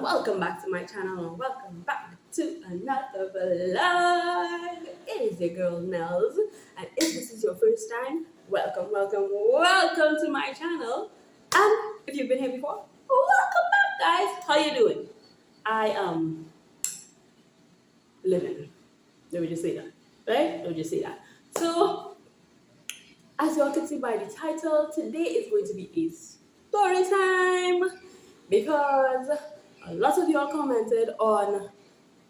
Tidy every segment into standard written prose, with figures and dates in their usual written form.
Welcome back to my channel and welcome back to another vlog. It is your girl Nellz, and if this is your first time, welcome to my channel. And if you've been here before, welcome back, guys. How you doing? I am living. Let me just say that, right? Let me just say that. So, as you all can see by the title, today is going to be a story time because a lot of y'all commented on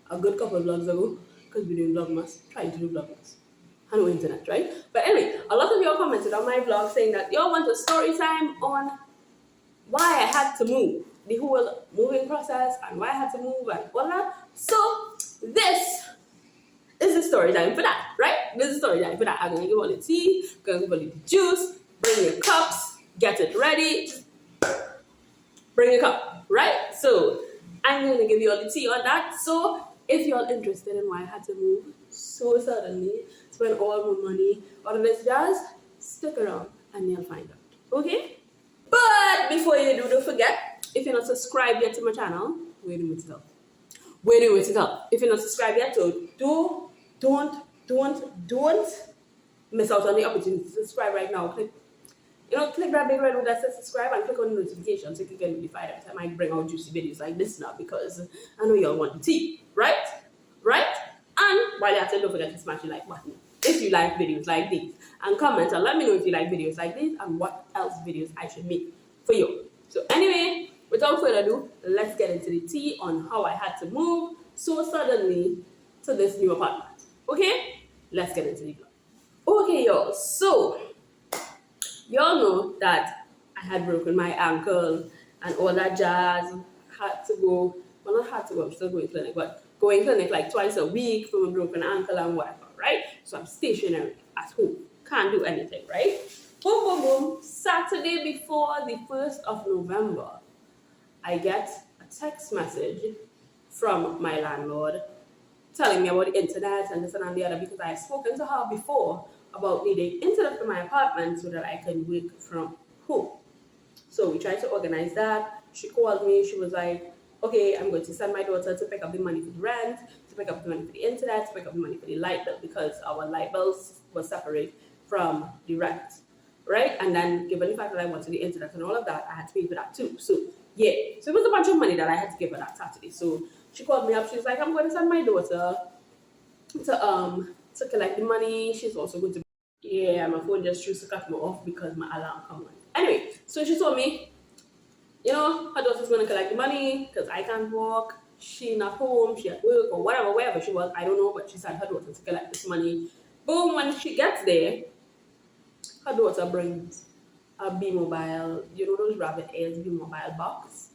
a good couple of vlogs ago, because we're doing Vlogmas, trying to do Vlogmas. I know internet, right? But anyway, a lot of y'all commented on my vlog saying that y'all want a story time on why I had to move, the whole moving process, and why I had to move and all that. So this is the story time for that, right? This is the story time for that. I'm gonna give all the tea, gonna give all the juice, bring your cups, get it ready, just bring a cup, right? So I'm gonna give you all the tea on that. So if you're interested in why I had to move so suddenly, spend all my money, all of this jazz, stick around and you'll find out, okay? But before you do, don't forget, if you're not subscribed yet to my channel, wait a minute up. If you're not subscribed yet, so don't miss out on the opportunity to subscribe right now. Click that big red one that says subscribe and click on the notification so you can get notified every time I bring out juicy videos like this now, because I know y'all want the tea, right? And while you're at it, don't forget to smash the like button if you like videos like these, and comment and let me know if you like videos like these and what else videos I should make for you. So anyway, without further ado, let's get into the tea on how I had to move so suddenly to this new apartment. Okay, let's get into the vlog. Okay, y'all, so y'all know that I had broken my ankle and all that jazz. Had to go, well, not had to go, I'm still going to clinic, but going clinic like twice a week for a broken ankle and whatever, right? So I'm stationary at home, can't do anything, right? Boom, boom, boom. Saturday before the 1st of November, I get a text message from my landlord telling me about the internet and this and the other, because I had spoken to her before about needing internet for my apartment so that I can work from home. So we tried to organize that. She called me. She was like, okay, I'm going to send my daughter to pick up the money for the rent, to pick up the money for the internet, to pick up the money for the light bill, because our light bills were separate from the rent, right? And then given the fact that I wanted the internet and all of that, I had to pay for that too. So yeah, so it was a bunch of money that I had to give her that Saturday. So she called me up. She was like, I'm going to send my daughter to collect the money. She's also going to, yeah, my phone just chose to cut me off because my alarm come on. Anyway, so she told me, her daughter's going to collect the money because I can't walk. She not home, she at work or whatever, wherever she was, I don't know, but she sent her daughter to collect this money. Boom, when she gets there, her daughter brings a B-Mobile, those rabbit ears B-Mobile box,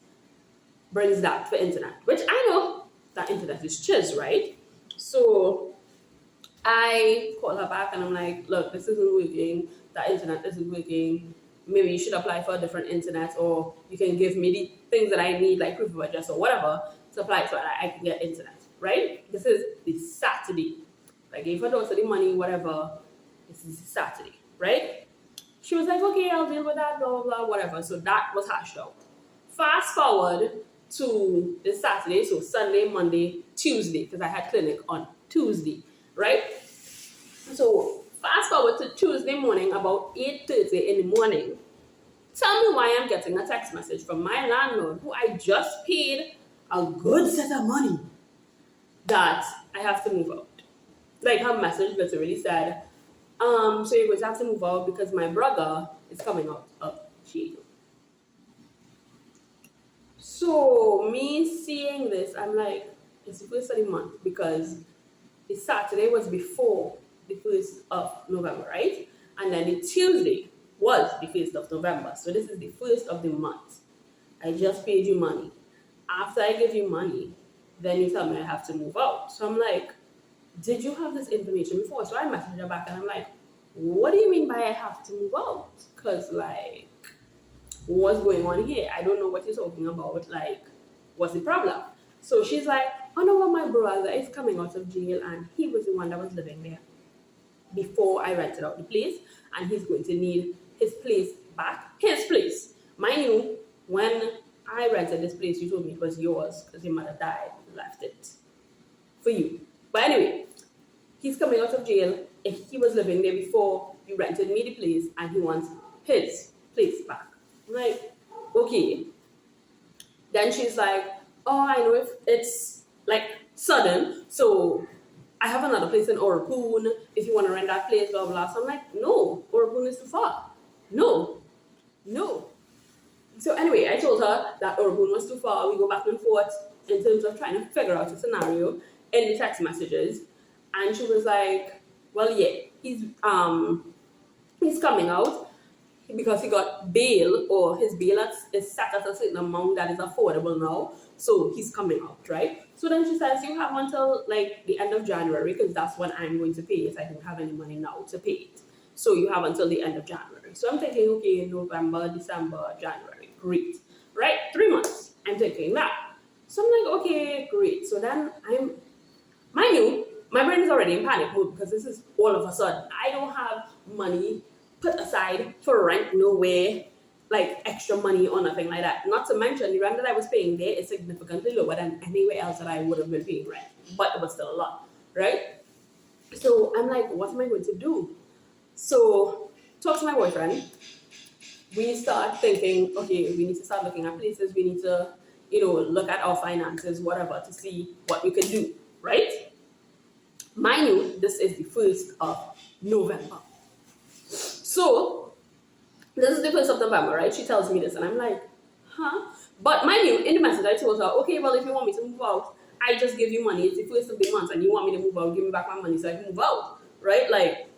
brings that for internet, which I know that internet is chiz, right? So I call her back and I'm like, look, this isn't working, that internet isn't working, maybe you should apply for a different internet, or you can give me the things that I need, like proof of address or whatever, to apply so that I can get internet, right? This is the Saturday. I gave her daughter the money, whatever, this is Saturday, right? She was like, okay, I'll deal with that, blah, blah, blah, whatever. So that was hashed out. Fast forward to this Saturday, so Sunday, Monday, Tuesday, because I had clinic on Tuesday, right? So fast forward to Tuesday morning, about 8:30 in the morning. Tell me why I'm getting a text message from my landlord, who I just paid a good set of money, that I have to move out. Like, her message literally said, so you're going to have to move out because my brother is coming out of jail. So me seeing this, I'm like, it's the first of the month, because the Saturday was before the 1st of November, right? And then the Tuesday was the 1st of November. So this is the 1st of the month. I just paid you money. After I give you money, then you tell me I have to move out. So I'm like, did you have this information before? So I messaged her back and I'm like, what do you mean by I have to move out? Because, like, what's going on here? I don't know what you're talking about. Like, what's the problem? So she's like, oh no, well, my brother is coming out of jail and he was the one that was living there before I rented out the place, and he's going to need his place back. His place. Mind you, when I rented this place, you told me it was yours because your mother died and left it for you. But anyway, he's coming out of jail. He was living there before you rented me the place, and he wants his place back. I'm like, okay. Then she's like, oh, I know if it's like sudden, so I have another place in Orapun, if you want to rent that place, blah, blah. So I'm like, no, Orapun is too far. No. So anyway, I told her that Orapun was too far. We go back and forth in terms of trying to figure out a scenario in the text messages. And she was like, well, yeah, he's coming out because he got bail, or his bail is set at a certain amount that is affordable now. So he's coming out, right? So then she says, you have until like the end of January, because that's when I'm going to pay it. I don't have any money now to pay it. So you have until the end of January. So I'm thinking, okay, November, December, January, great, right? 3 months. I'm thinking that. So I'm like, okay, great. So then mind you, my brain is already in panic mode because this is all of a sudden. I don't have money put aside for rent, nowhere, like extra money or nothing like that. Not to mention the rent that I was paying there is significantly lower than anywhere else that I would have been paying rent, but it was still a lot, right? So I'm like, what am I going to do? So talk to my boyfriend. We start thinking, okay, we need to start looking at places. We need to, look at our finances, whatever, to see what we can do, right? Mind you, this is the 1st of November. So this is the 1st of November, right? She tells me this, and I'm like, huh? But mind you, in the message, I told her, okay, well, if you want me to move out, I just give you money. It's the 1st of the month, and you want me to move out, give me back my money so I can move out, right? Like,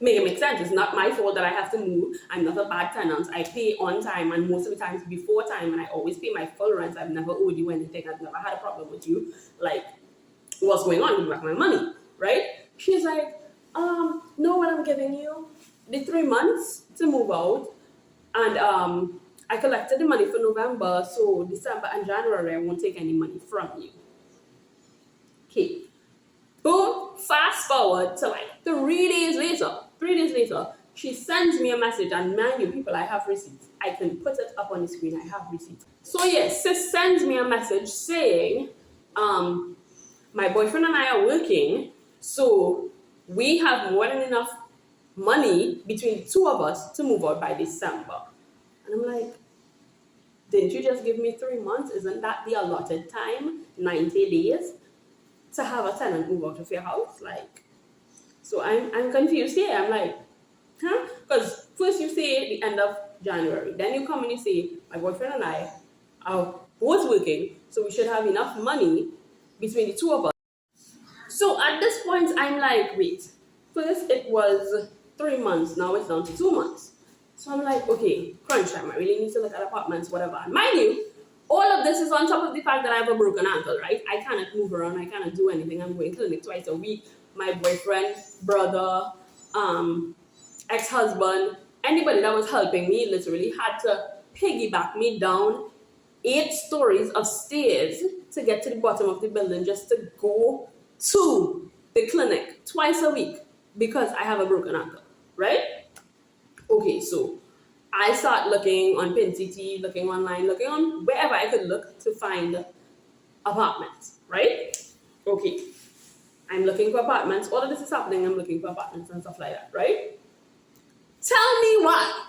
make it make sense. It's not my fault that I have to move. I'm not a bad tenant. I pay on time, and most of the times before time, and I always pay my full rent. I've never owed you anything. I've never had a problem with you. Like, what's going on? Give me back my money, right? She's like, no, what I'm giving you, the 3 months to move out, and I collected the money for November, so December and January I won't take any money from you. Okay. Boom, fast forward to like 3 days later. 3 days later, she sends me a message, and mind you, people, I have receipts. I can put it up on the screen. I have receipts. So yes, sis sends me a message saying, my boyfriend and I are working, so we have more than enough money between the two of us to move out by December. And I'm like, didn't you just give me 3 months? Isn't that the allotted time, 90 days, to have a tenant move out of your house? Like, so I'm confused here. I'm like, huh? Because first you say the end of January, then you come and you say, my boyfriend and I are both working, so we should have enough money between the two of us. So at this point, I'm like, wait, first it was 3 months, now it's down to 2 months. So I'm like, okay, crunch time, I really need to look at apartments, whatever. And mind you, all of this is on top of the fact that I have a broken ankle, right? I cannot move around, I cannot do anything. I'm going to clinic twice a week. My boyfriend, brother, ex-husband, anybody that was helping me literally had to piggyback me down 8 stories of stairs to get to the bottom of the building just to go to the clinic twice a week because I have a broken ankle, right? Okay, so I start looking on PinCT, looking online, looking on wherever I could look to find apartments, right? Okay, I'm looking for apartments. All of this is happening, I'm looking for apartments and stuff like that, right? Tell me why.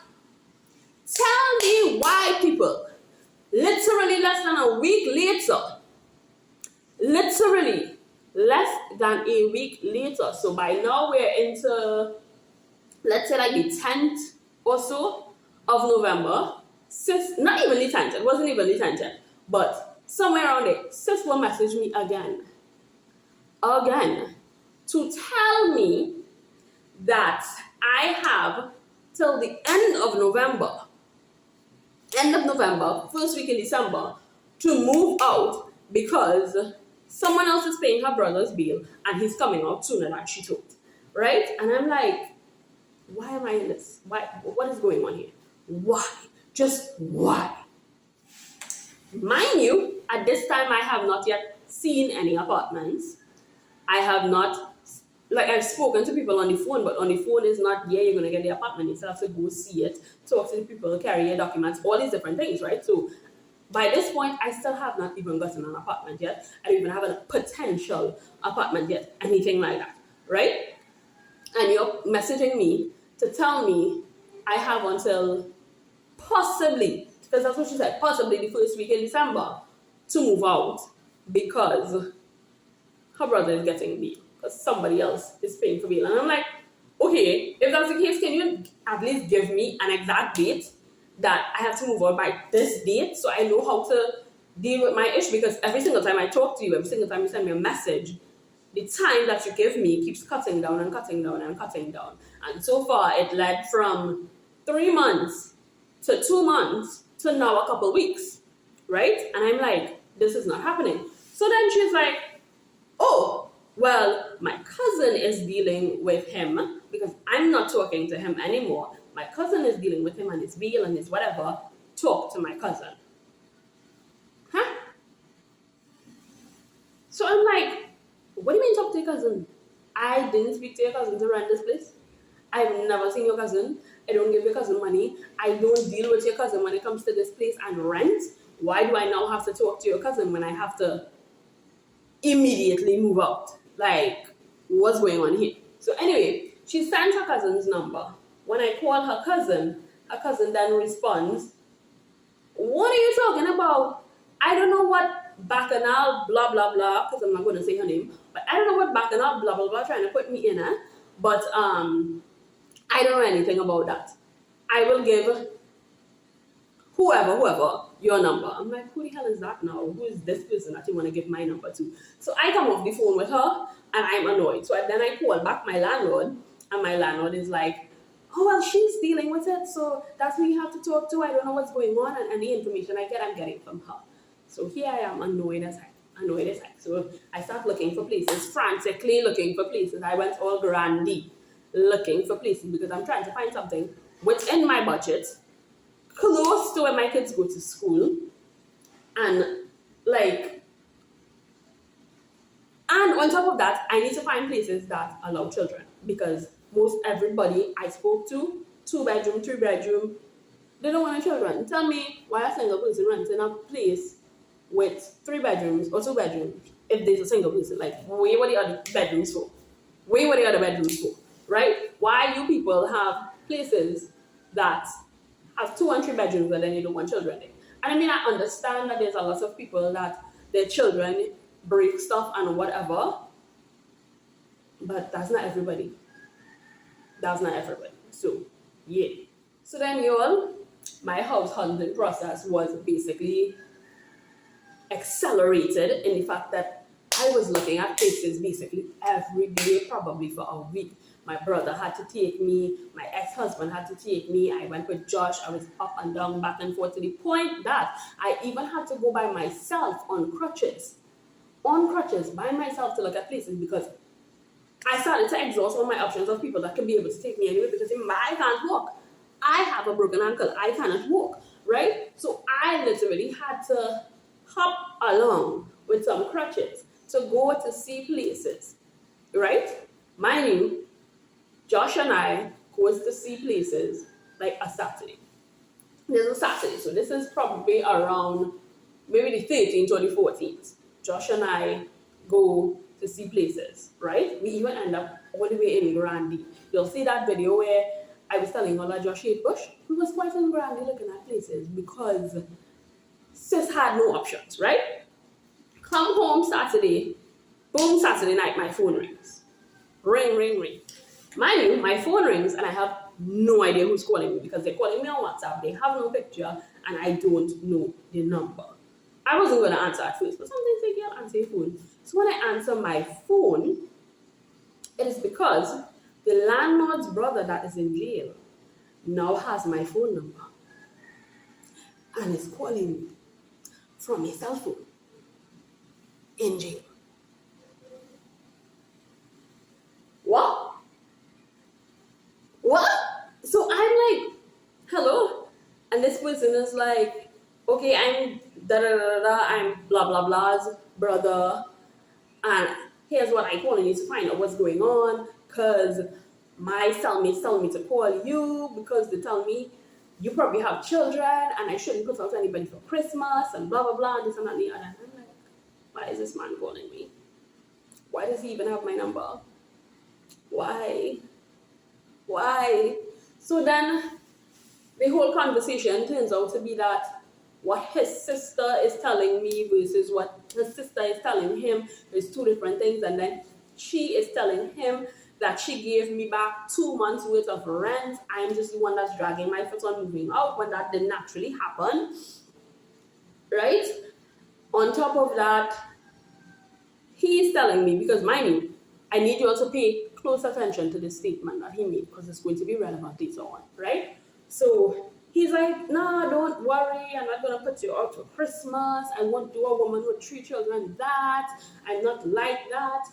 Tell me why, people. Literally less than a week later, literally less than a week later, so by now we're into, let's say like the 10th or so of November, sis, not even the 10th, it wasn't even the 10th yet, but somewhere around there, sis will message me again, to tell me that I have till the end of November, first week in December, to move out because someone else is paying her brother's bill and he's coming out sooner than she thought. Right? And I'm like, why am I in this? Why? What is going on here? Why? Just why? Mind you, at this time I have not yet seen any apartments. I have not, like, I've spoken to people on the phone, but on the phone is not, yeah, you're going to get the apartment. You still have to go see it, talk to the people, carry your documents, all these different things, right? So by this point, I still have not even gotten an apartment yet. I don't even have a potential apartment yet, anything like that, right? And you're messaging me to tell me I have until possibly, because that's what she said, possibly the first week in December to move out because her brother is getting bail, because somebody else is paying for bail. And I'm like, okay, if that's the case, can you at least give me an exact date that I have to move out by this date so I know how to deal with my issue? Because every single time I talk to you, every single time you send me a message, the time that you give me keeps cutting down and cutting down and cutting down. And so far, it led from 3 months to 2 months to now a couple weeks, right? And I'm like, this is not happening. So then she's like, oh, well, my cousin is dealing with him because I'm not talking to him anymore. My cousin is dealing with him and his bill and his whatever. Talk to my cousin. Huh? So I'm like, what do you mean talk to your cousin? I didn't speak to your cousin to rent this place. I've never seen your cousin. I don't give your cousin money. I don't deal with your cousin when it comes to this place and rent. Why do I now have to talk to your cousin when I have to immediately move out? Like, what's going on here? So anyway, she sent her cousin's number. When I call her cousin then responds, what are you talking about? I don't know what Bacchanal blah blah blah, because I'm not going to say her name, but I don't know what Bacchanal blah blah blah trying to put me in, but I don't know anything about that. I will give whoever your number. I'm like, who the hell is that now? Who is this person that you want to give my number to? So I come off the phone with her and I'm annoyed. So then I call back my landlord and my landlord is like, oh, well, she's dealing with it, so that's who you have to talk to. I don't know what's going on, and any information I get, I'm getting from her. So here I am, annoyed as heck. So I start looking for places, frantically looking for places. I went all grandy looking for places because I'm trying to find something within my budget, close to where my kids go to school, and on top of that, I need to find places that allow children, because most everybody I spoke to, 2-bedroom, 3-bedroom, they don't want children. Tell me why a single person renting a place with 3 bedrooms or 2 bedrooms if there's a single person. Like, where were the other bedrooms for? Right? Why you people have places that have 2 and 3 bedrooms and then you don't want children there? And I mean, I understand that there's a lot of people that their children break stuff and whatever, but that's not everybody. So, yeah. So then, y'all, my house hunting process was basically accelerated in the fact that I was looking at places basically every day, probably for a week. My brother had to take me, my ex-husband had to take me, I went with Josh, I was up and down, back and forth, to the point that I even had to go by myself on crutches by myself to look at places, because I started to exhaust all my options of people that can be able to take me anywhere, because I can't walk. I have a broken ankle. I cannot walk, right? So I literally had to hop along with some crutches to go to see places, right? Mind you, Josh and I goes to see places like a Saturday. There's a Saturday, so this is probably around maybe the 13th or the 14th. Josh and I go to see places, right? We even end up all the way in Grandy. You'll see that video where I was telling all that Josh hate Bush. We was quite in Grandy looking at places because sis had no options, right? Come home Saturday, boom, Saturday night, my phone rings. Ring, ring, ring. Mind you, my phone rings and I have no idea who's calling me, because they're calling me on WhatsApp, they have no picture, and I don't know the number. I wasn't going to answer at first, but something said, girl, answer your phone. So when I answer my phone, it is because the landlord's brother that is in jail now has my phone number and is calling me from a cell phone in jail. What? What? So I'm like, hello? And this person is like, okay, I'm da da da da, I'm blah blah blah's brother, and here's what I calling you to find out what's going on, because my cellmates tell me to call you because they tell me you probably have children and I shouldn't put out to anybody for Christmas and blah blah blah and this and that and the other. And I'm like, why is this man calling me? Why does he even have my number? Why? Why? So then the whole conversation turns out to be that what his sister is telling me versus what his sister is telling him is two different things. And then she is telling him that she gave me back 2 months worth of rent. I'm just the one that's dragging my foot on moving out when that didn't actually happen. Right? On top of that, he's telling me, because mind you, I need you all to pay close attention to the statement that he made because it's going to be relevant later on, right? So he's like, nah, don't worry, I'm not going to put you out for Christmas. I won't do a woman with 3 children that. I'm not like that.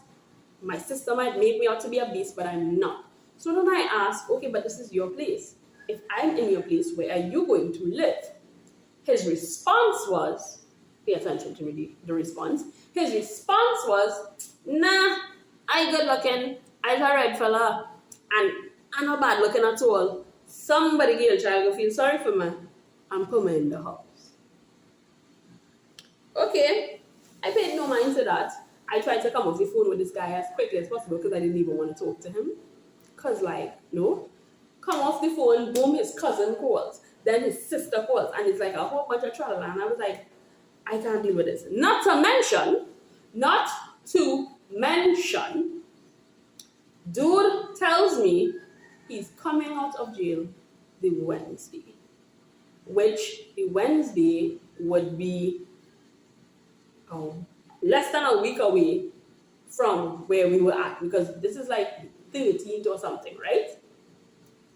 My sister might make me out to be a beast, but I'm not. So then I ask, okay, but this is your place. If I'm in your place, where are you going to live? His response was, pay attention to me, the response. His response was, nah, I good looking, I's a red fella, and I'm not bad looking at all. Somebody girl child will feel sorry for me and put me in the house. Okay, I paid no mind to that. I tried to come off the phone with this guy as quickly as possible because I didn't even want to talk to him. Because like, no. Come off the phone, boom, his cousin calls. Then his sister calls. And it's like a whole bunch of trouble. And I was like, I can't deal with this. Not to mention, dude tells me he's coming out of jail the Wednesday. Which the Wednesday would be less than a week away from where we were at, because this is like 13th or something, right?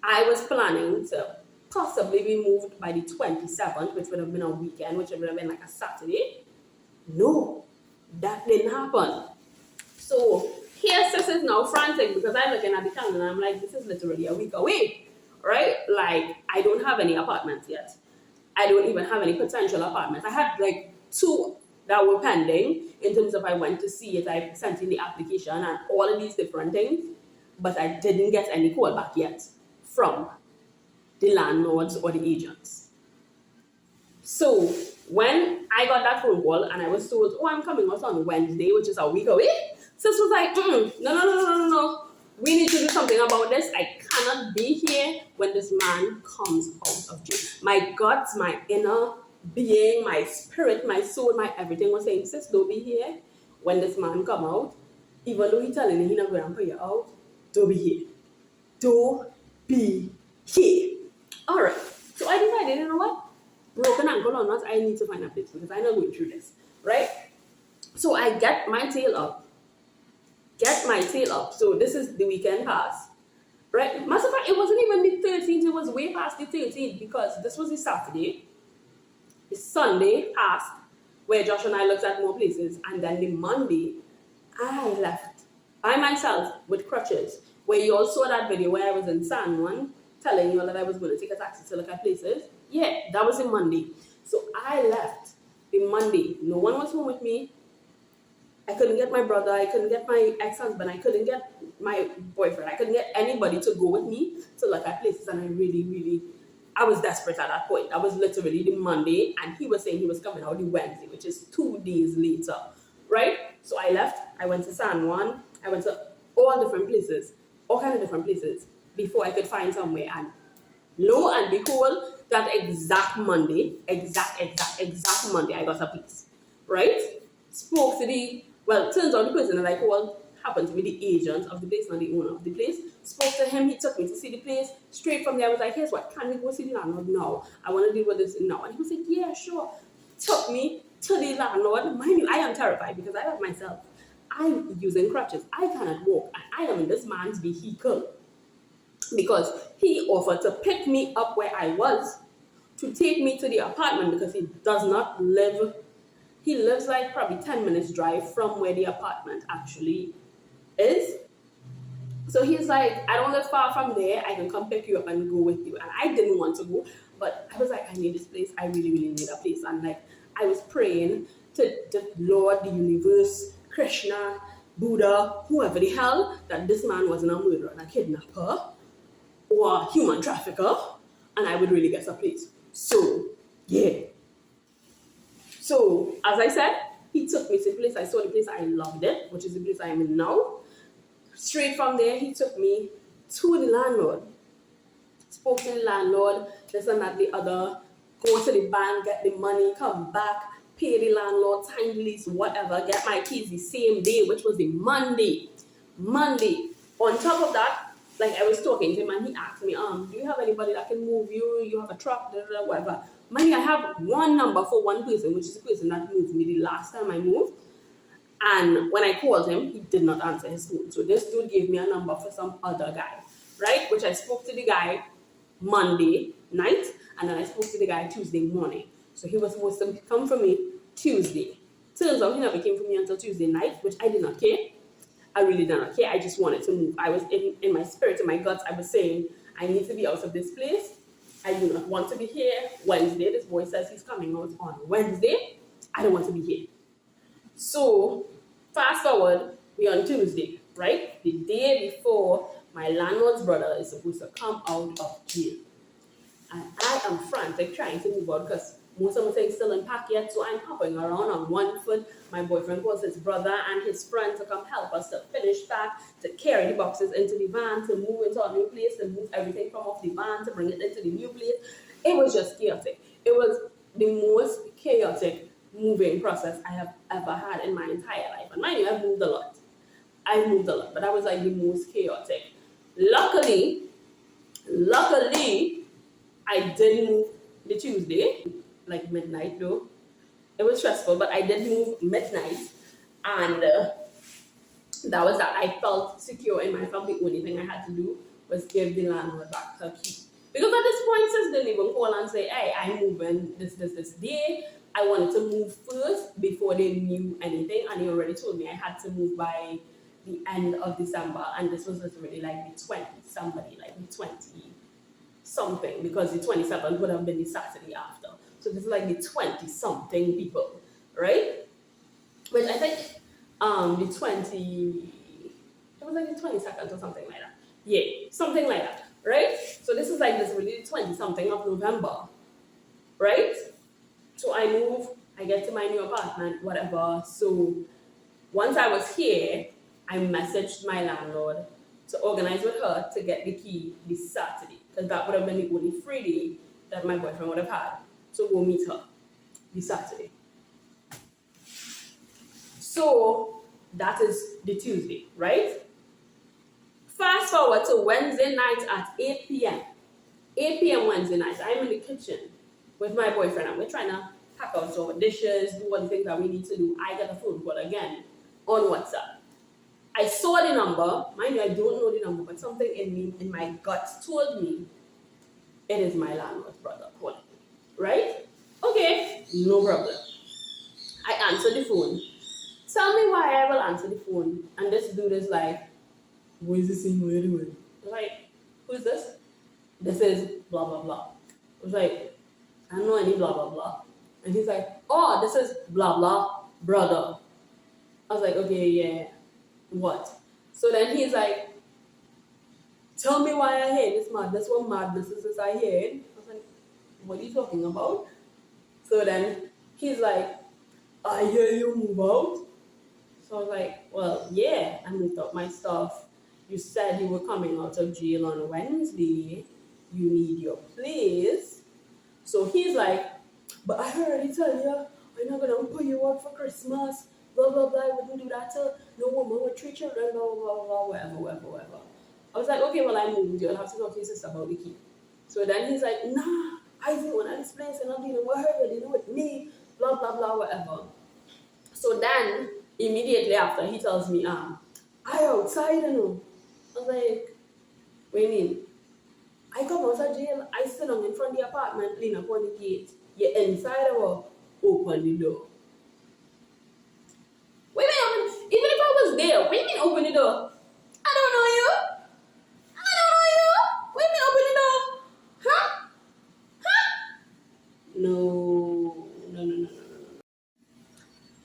I was planning to possibly be moved by the 27th, which would have been a weekend, which would have been like a Saturday. No, that didn't happen. So here sis is now frantic because I'm looking at the calendar and I'm like, this is literally a week away, right? Like, I don't have any apartments yet. I don't even have any potential apartments. I had like 2 that were pending in terms of I went to see it, I sent in the application and all of these different things, but I didn't get any call back yet from the landlords or the agents. So when I got that phone call and I was told, oh, I'm coming out on Wednesday, which is a week away, sis was like, no. We need to do something about this. I cannot be here when this man comes out of jail. My guts, my inner being, my spirit, my soul, my everything was saying, sis, don't be here when this man come out. Even though he's telling me he's not going to put you out, don't be here. Don't be here. Alright, so I decided, you know what? Broken ankle or not, I need to find a place because I'm not going through this, right? So I get my tail up. So this is the weekend pass, right? Matter of fact, it wasn't even the 13th, it was way past the 13th because this was the Saturday. The Sunday passed where Josh and I looked at more places, and then the Monday, I left by myself with crutches, where you all saw that video where I was in San Juan telling you all that I was going to take a taxi to look at places. Yeah, that was the Monday. So I left the Monday. No one was home with me. I couldn't get my brother. I couldn't get my ex-husband. I couldn't get my boyfriend. I couldn't get anybody to go with me to look at places. And I was desperate at that point. That was literally the Monday. And he was saying he was coming out the Wednesday, which is 2 days later, right? So I left. I went to San Juan. I went to all different places, all kind of different places before I could find somewhere. And lo and behold, that exact Monday, exact Monday, I got a place, right? Spoke to turns out the person that I called happened to be the agent of the place, not the owner of the place. Spoke to him, he took me to see the place. Straight from there, I was like, here's what, can we go see the landlord now? I want to deal with this now. And he was like, yeah, sure. Took me to the landlord. Mind you, I am terrified because I love myself. I'm using crutches. I cannot walk. And I am in this man's vehicle because he offered to pick me up where I was, to take me to the apartment because he does not live, he lives like probably 10 minutes drive from where the apartment actually is. So he's like, I don't live far from there. I can come pick you up and go with you. And I didn't want to go, but I was like, I need this place. I really, really need a place. And like, I was praying to the Lord, the universe, Krishna, Buddha, whoever the hell, that this man wasn't a murderer and a kidnapper or a human trafficker, and I would really get a place. So, yeah. So, as I said, he took me to the place. I saw the place. I loved it, which is the place I am in now. Straight from there, he took me to the landlord. Spoke to the landlord, this and that, the other. Go to the bank, get the money, come back, pay the landlord, sign the lease, whatever. Get my keys the same day, which was the Monday. On top of that, like I was talking to him and he asked me, do you have anybody that can move you? You have a truck, whatever. Money, I have one number for one person, which is the person that moved me the last time I moved. And when I called him, he did not answer his phone. So this dude gave me a number for some other guy, right? Which I spoke to the guy Monday night, and then I spoke to the guy Tuesday morning. So he was supposed to come for me Tuesday. Turns out he never came for me until Tuesday night, which I did not care. I really did not care. I just wanted to move. I was in my spirit, in my guts, I was saying, I need to be out of this place. I do not want to be here. Wednesday, this boy says he's coming out on Wednesday. I don't want to be here. So, fast forward, we're on Tuesday, right? The day before my landlord's brother is supposed to come out of jail. And I am frantic trying to move out because most of my things still in pack yet, so I'm hopping around on one foot. My boyfriend calls his brother and his friend to come help us to finish pack, to carry the boxes into the van, to move into a new place, to move everything from off the van, to bring it into the new place. It was just chaotic. It was the most chaotic moving process I have ever had in my entire life. And mind you, I've moved a lot. But that was like the most chaotic. Luckily, I did move the Tuesday, like midnight though. It was stressful, but I did move midnight, and that was that. I felt secure in myself. The only thing I had to do was give the landlord back her key. Because at this point, sis didn't even call and say, hey, I'm moving this day. I wanted to move first before they knew anything, and they already told me I had to move by the end of December, and this was literally like the 20-something, because the 27th would have been the Saturday after. So this is like the 20-something people, right? Which I think it was like the 22nd or something like that. Yeah, something like that, right? So this is like this really 20-something of November, right? So I move, I get to my new apartment, whatever. So once I was here, I messaged my landlord to organize with her to get the key this Saturday, because that would have been the only free day that my boyfriend would have had. So go meet her this Saturday. So that is the Tuesday, right? Fast forward to Wednesday night at 8 p.m. 8 p.m. Wednesday night, I'm in the kitchen with my boyfriend, and we're trying to pack out our dishes, do all the things that we need to do. I get a phone call again on WhatsApp. I saw the number. Mind you, I don't know the number, but something in my guts told me it is my landlord's brother calling me, right? Okay, no problem. I answer the phone. Tell me why I will answer the phone, and this dude is like, what is this thing we're doing? I was like, who's this? This is blah, blah, blah. I was like, I don't know any blah, blah, blah. And he's like, oh, this is blah, blah, brother. I was like, okay, yeah, what? So then he's like, tell me why I hate this madness. What madness is this I hate? I was like, what are you talking about? So then he's like, I hear you move out. So I was like, well, yeah, I moved out my stuff. You said you were coming out of jail on Wednesday. You need your place. So he's like, but I already tell you, I'm not going to put you out for Christmas. Blah, blah, blah. I wouldn't do that to no woman with 3 children, blah, blah, blah, blah, whatever. I was like, okay, well, I moved. You'll have to talk to your sister about the key. So then he's like, nah, I didn't want to this place and I'm dealing with her, you're dealing with me, blah, blah, blah, whatever. So then, immediately after, he tells me, I outside, you know. I was like, what do you mean? was a jail. I sit down in front of the apartment, lean up on the gate. You're inside or open the door. Wait a minute, even if I was there, what do you mean open the door? I don't know you. I don't know you. What do you mean open the door? Huh? Huh? No.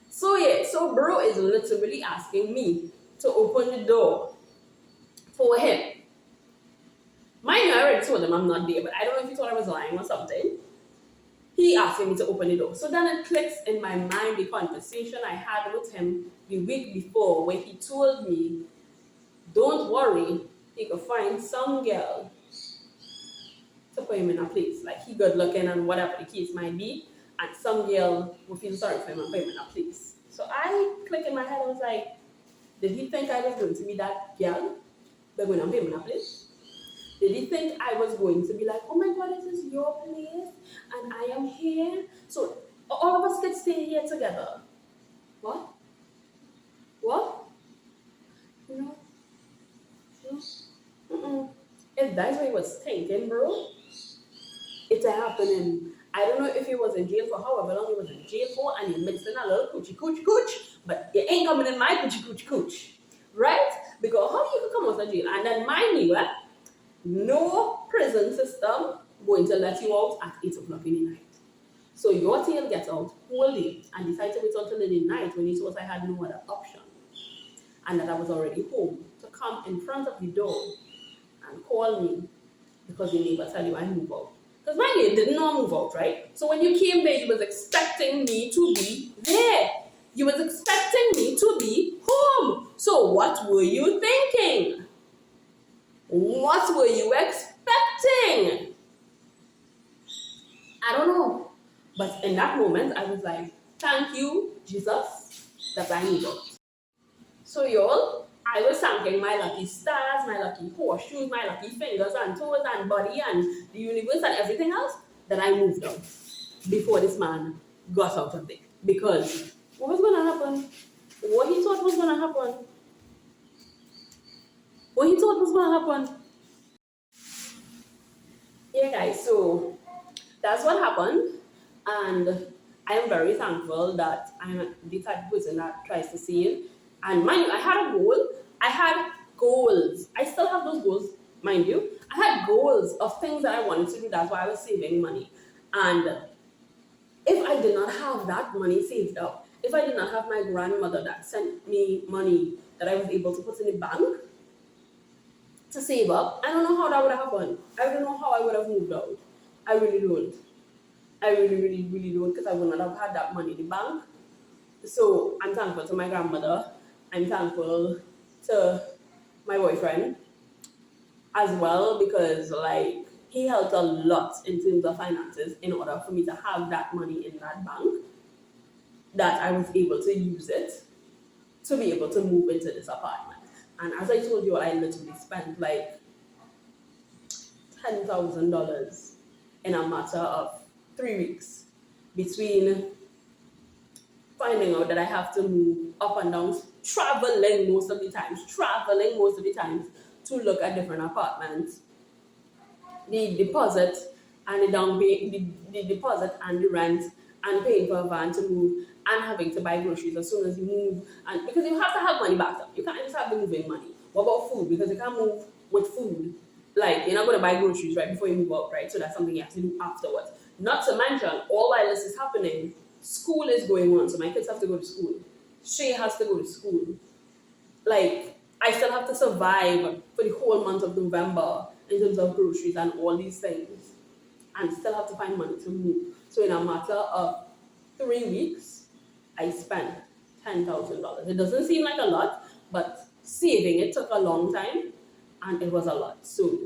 So yeah, so bro is literally asking me to open the door for him. Mind you, I already told him I'm not there, but I don't know if he thought I was lying or something. He asking me to open the door. So then it clicks in my mind the conversation I had with him the week before when he told me, don't worry, he could find some girl to put him in a place. Like he good looking and whatever the case might be, and some girl will feel sorry for him and put him in a place. So I click in my head, I was like, did he think I was going to be that girl that going to put him in a place? Did he think I was going to be like, oh my God, this is your place and I am here? So all of us could stay here together. What? What? No. If that's what he was thinking, bro, it's happening. I don't know if he was in jail for however long he was in jail for, and he mixed in a little coochie cooch, but you ain't coming in my coochie cooch, right? Because how you could come out of jail? And then mind you, no prison system going to let you out at 8 o'clock in the night. So your tail gets out whole day and decide to wait until the night when you suppose I had no other option. And that I was already home to come in front of the door and call me because the neighbor tell you I move out. Because mind you, didn't know I move out, right? So when you came there, you was expecting me to be there. You was expecting me to be home. So what were you thinking? What were you expecting? I don't know. But in that moment, I was like, thank you, Jesus, that I moved out. So y'all, I was thanking my lucky stars, my lucky horseshoes, my lucky fingers and toes and body and the universe and everything else that I moved out before this man got out of there. Because what was going to happen? What he thought was going to happen? What he thought was going to happen? Yeah, guys, so that's what happened. And I am very thankful that I'm the type of person that tries to save. And mind you, I had a goal. I had goals. I still have those goals, mind you. I had goals of things that I wanted to do. That's why I was saving money. And if I did not have that money saved up, if I did not have my grandmother that sent me money that I was able to put in the bank to save up, I don't know how that would have happened. I don't know how I would have moved out. I really don't. I really don't, because I would not have had that money in the bank. So I'm thankful to my grandmother. I'm thankful to my boyfriend as well, because like he helped a lot in terms of finances in order for me to have that money in that bank, that I was able to use it to be able to move into this apartment. And as I told you, I literally spent like $10,000 in a matter of 3 weeks between finding out that I have to move up and down, traveling most of the times to look at different apartments, the deposit and the down pay, the deposit and the rent, and paying for a van to move, and having to buy groceries as soon as you move, and because you have to have money backed up. You can't just have the moving money. What about food? Because you can't move with food. Like, you're not going to buy groceries right before you move out, right? So that's something you have to do afterwards. Not to mention, all while this is happening, school is going on, so my kids have to go to school. Shay has to go to school. Like, I still have to survive for the whole month of November in terms of groceries and all these things, and still have to find money to move. So in a matter of 3 weeks, I spent $10,000. It doesn't seem like a lot, but saving it took a long time, and it was a lot. So,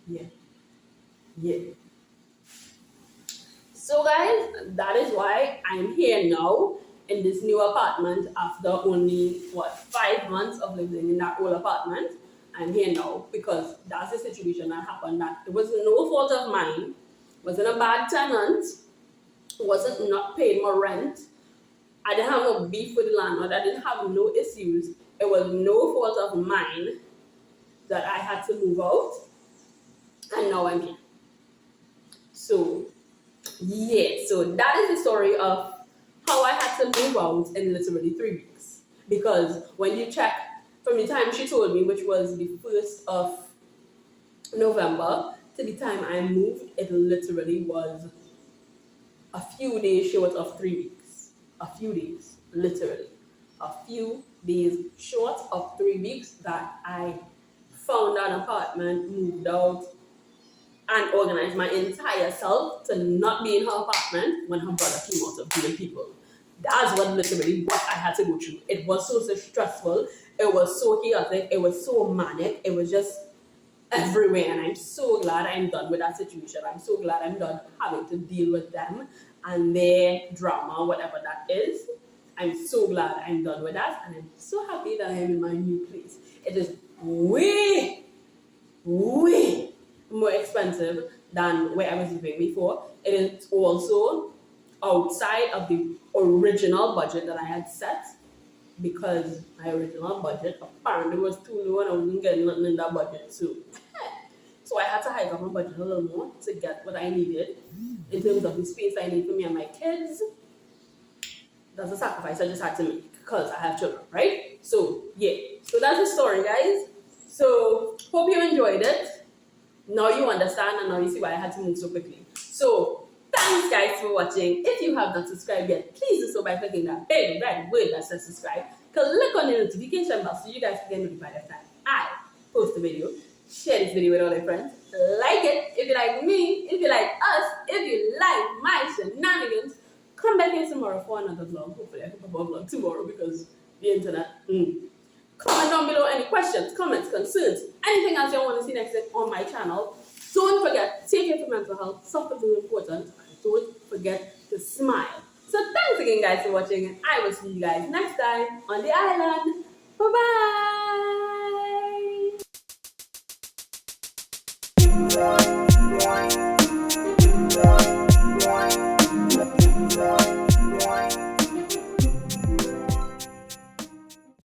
yeah. So guys, that is why I'm here now in this new apartment after only, 5 months of living in that old apartment. I'm here now because that's the situation that happened. That it was no fault of mine. Wasn't a bad tenant. Wasn't not paying my rent. I didn't have no beef with the landlord. I didn't have no issues. It was no fault of mine that I had to move out. and now I'm here. So yeah, so that is the story of how I had to move out in literally 3 weeks. Because when you check from the time she told me, which was the 1st of November, to the time I moved, it literally was a few days short of 3 weeks. A few days, literally. A few days short of 3 weeks that I found an apartment, moved out, and organized my entire self to not be in her apartment when her brother came out of being people. That's literally what I had to go through. It was so stressful. It was so chaotic. It was so manic. It was just everywhere. And I'm so glad I'm done with that situation. I'm so glad I'm done having to deal with them and their drama, whatever that is. I'm so glad I'm done with that. And I'm so happy that I'm in my new place. It is way more expensive than where I was living before. It is also outside of the original budget that I had set, because my original budget apparently was too low and I wasn't getting nothing in that budget. So I had to hike up my budget a little more to get what I needed in terms of the space I need for me and my kids. That's a sacrifice I just had to make because I have children, right? So yeah, so that's the story, guys. So hope you enjoyed it. Now you understand and now you see why I had to move so quickly. So thanks guys for watching. If you have not subscribed yet, please do so by clicking that big red word that says subscribe. Click on the notification bell so you guys can get notified every time I post a video. Share this video with all your friends. Like it if you like me, if you like us, if you like my shenanigans. Come back here tomorrow for another vlog. Hopefully I can put a vlog tomorrow because the internet. Comment down below any questions, comments, concerns, anything else you want to see next on my channel. Don't forget, take care for mental health. Self-love is important. Don't forget to smile. So thanks again guys for watching, and I will see you guys next time on the island. Bye bye.